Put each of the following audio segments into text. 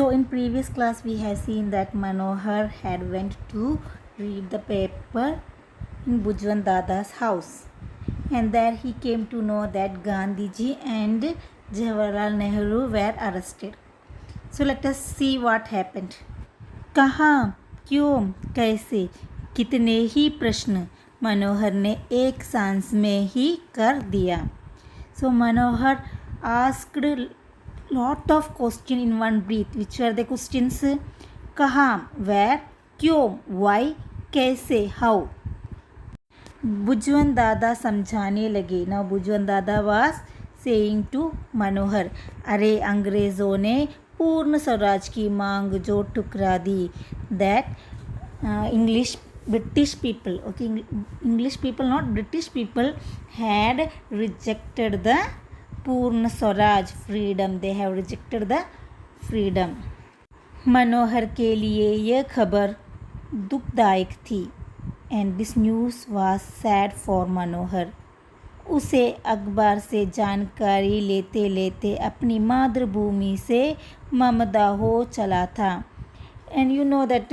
So in previous class we have seen that Manohar had went to read the paper in Bujwan Dada's house, and there he came to know that Gandhiji and Jawaharlal Nehru were arrested. So let us see what happened. कहाँ, क्यों, कैसे, कितने ही प्रश्न मनोहर ने एक सांस में ही कर दिया. So Manohar asked lot of questions in one breath. Which were the questions? कहाँ, where, क्यों, why, कैसे, how. Bujwan Dada समझाने लगे. Now Bujwan Dada was saying to Manohar, अरे अंग्रेज़ों ने पूर्ण स्वराज की मांग जो ठुकरा दी. That British people, okay, English people, not British people, had rejected the पूर्ण Swaraj, freedom. They have rejected the freedom. मनोहर के लिए यह खबर दुखदायक थी. And this news was sad for मनोहर. उसे अखबार से जानकारी लेते लेते अपनी मातृभूमि से ममता हो चला था. And you know that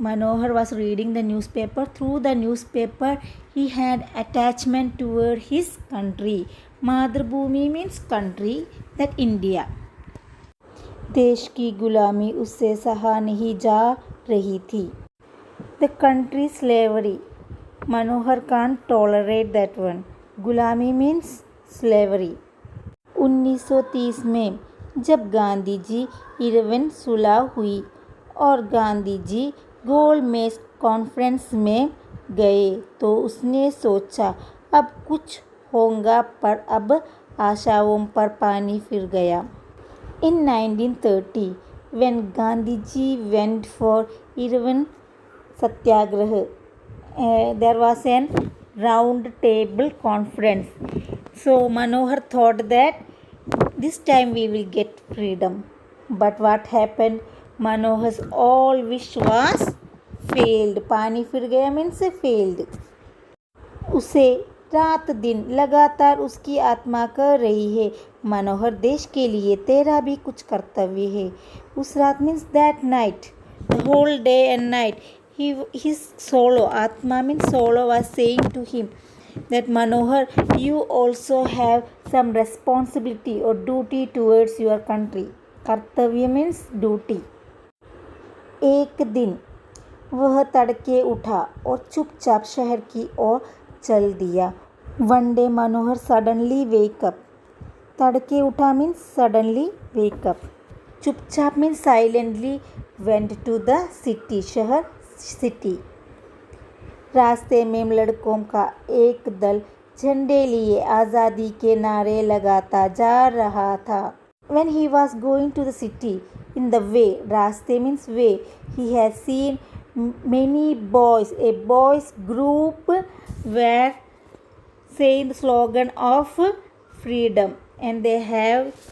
Manohar was reading the newspaper. Through the newspaper he had attachment toward his country. मातृभूमि means country, that India. देश की गुलामी उससे सहा नहीं जा रही थी. The country slavery, Manohar can't tolerate that one. गुलामी means slavery. 1930 में जब गांधी जी इरविन सुलह हुई और गांधी जी गोलमेज कॉन्फ्रेंस में गए तो उसने सोचा अब कुछ होगा, पर अब आशाओं पर पानी फिर गया. In 1930, when Gandhiji went for Irvin Satyagraha, there was an round table conference. So Manohar thought that this time we will get freedom. But what happened? Manohar's all wish was failed. पानी फिर गया means failed. उसे रात दिन लगातार उसकी आत्मा कह रही है, मनोहर देश के लिए तेरा भी कुछ कर्तव्य है. उस रात means that night, the whole day and night, his soul, आत्मा means soul, was saying to him that Manohar, you also have some responsibility or duty towards your country. कर्तव्य means duty. एक दिन वह तड़के उठा और चुपचाप शहर की ओर चल दिया. One day Manohar suddenly wake up. तड़के उठा means suddenly wake up. चुपचाप means silently went to the city, शहर city. रास्ते में लड़कों का एक दल झंडे लिए आज़ादी के नारे लगाता जा रहा था. When he was going to the city, in the way, रास्ते means way, he has seen many boys, a boys group were saying the slogan of freedom, and they have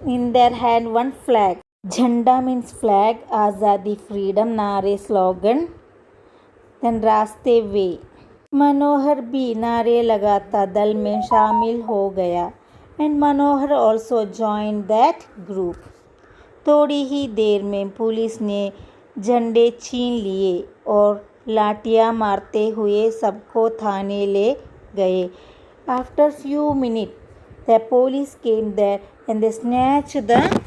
in their hand one flag. Jhanda means flag, Azadi freedom, नारे slogan, then रास्ते way. मनोहर भी नारे लगाता दल में शामिल हो गया. And Manohar also joined that group. थोड़ी ही देर में पुलिस ने झंडे छीन लिए और लाठियाँ मारते हुए सबको थाने ले गए. After few minutes, the police came there and they snatched the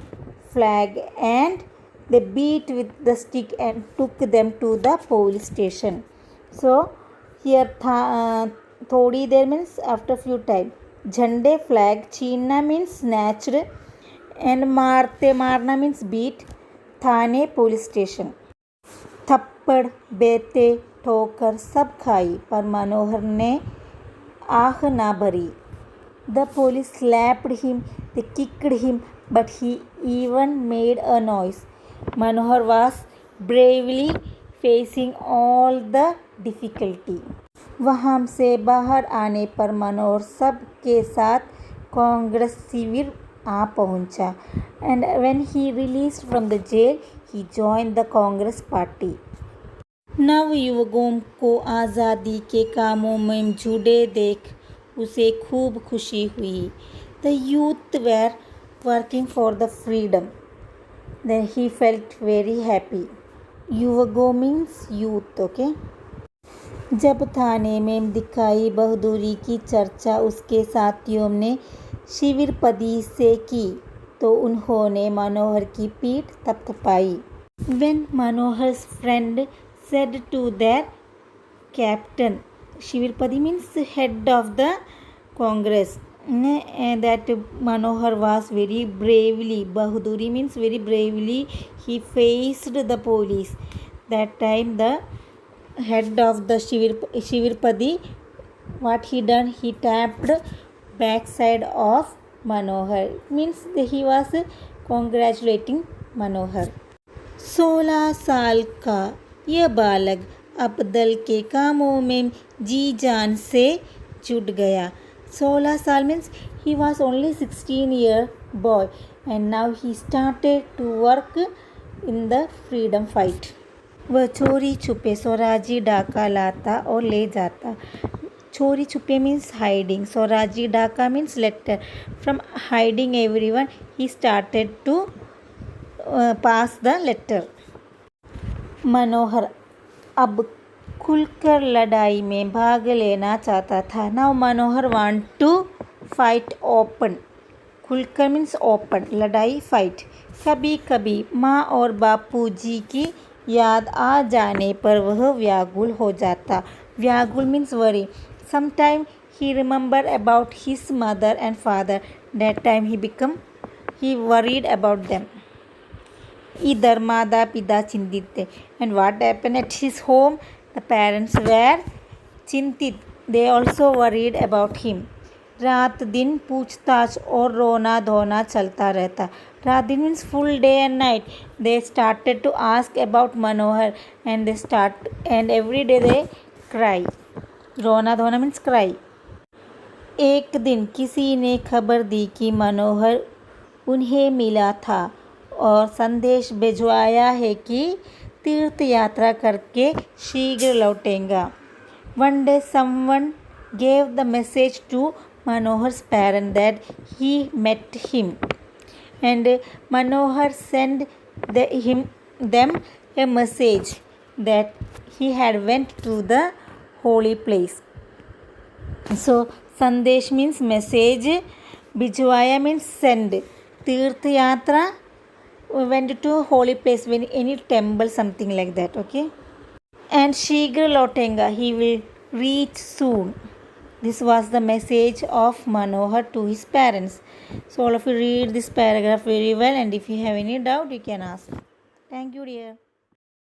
flag and they beat with the stick and took them to the police station. So here थोड़ी देर means after few time. झंडे flag छीनना means snatched and मारना means beat. थाने police station. थप्पड़ बेते ठोकर सब खाई पर मनोहर ने आह ना भरी. The police slapped him, they kicked him, but he even made a noise. Manohar was bravely facing all the difficulty. वहाँ से बाहर आने पर मनोहर सब के साथ कांग्रेस शिविर आ पहुँचा. And when he released from the jail, he joined the Congress party. नवयुवकों को आज़ादी के कामों में जुटे देख उसे खूब खुशी हुई. The youth were working for the freedom. Then he felt very happy. युवगो means youth, okay? जब थाने में दिखाई बहादुरी की चर्चा उसके साथियों ने शिविरपदी से की तो उन्होंने मनोहर की पीठ थपथपाई. When Manohar's friend said to their captain, Shivirpadi means head of the Congress, that Manohar was very bravely, Bahuduri means very bravely, he faced the police. That time the head of the Shivirpadi, what he done, he tapped backside of Manohar, means he was congratulating Manohar. 16 साल का यह बालक अब दल के कामों में जी जान से जुट गया. 16 साल means he was only 16-year boy and now he started to work in the freedom fight. वह चोरी छुपे स्वराजी डाका लाता और ले जाता. चोरी छुपे means hiding. स्वराजी डाका means letter. From hiding everyone, he started to pass the letter. मनोहर अब खुलकर लड़ाई में भाग लेना चाहता था. Now Manohar want to fight open. खुलकर means open. लड़ाई fight. कभी कभी माँ और बापूजी की याद आ जाने पर वह व्याकुल हो जाता. व्याकुल means worry. Sometime he remember about his mother and father. That time he worried about them. इधर माता पिता चिंतित थे. And what happened at his home? The parents were चिंतित. They also worried about him. रात दिन पूछताछ और रोना धोना चलता रहता. रात दिन means full day and night. They started to ask about Manohar and every day they cry. रोना धोना means cry. एक दिन किसी ने खबर दी कि मनोहर उन्हें मिला था और संदेश भिजवाया है कि तीर्थ यात्रा करके शीघ्र लौटेगा. One day someone gave the message to Manohar's parents that he met him, and Manohar sent them a message that he had went to the holy place. So sandesh means message, भिजवाया means send, तीर्थ यात्रा went to holy place, when any temple, something like that, okay? And शीघ्र लौटेगा, he will reach soon. This was the message of Manohar to his parents. So all of you read this paragraph very well, and if you have any doubt you can ask. Thank you dear.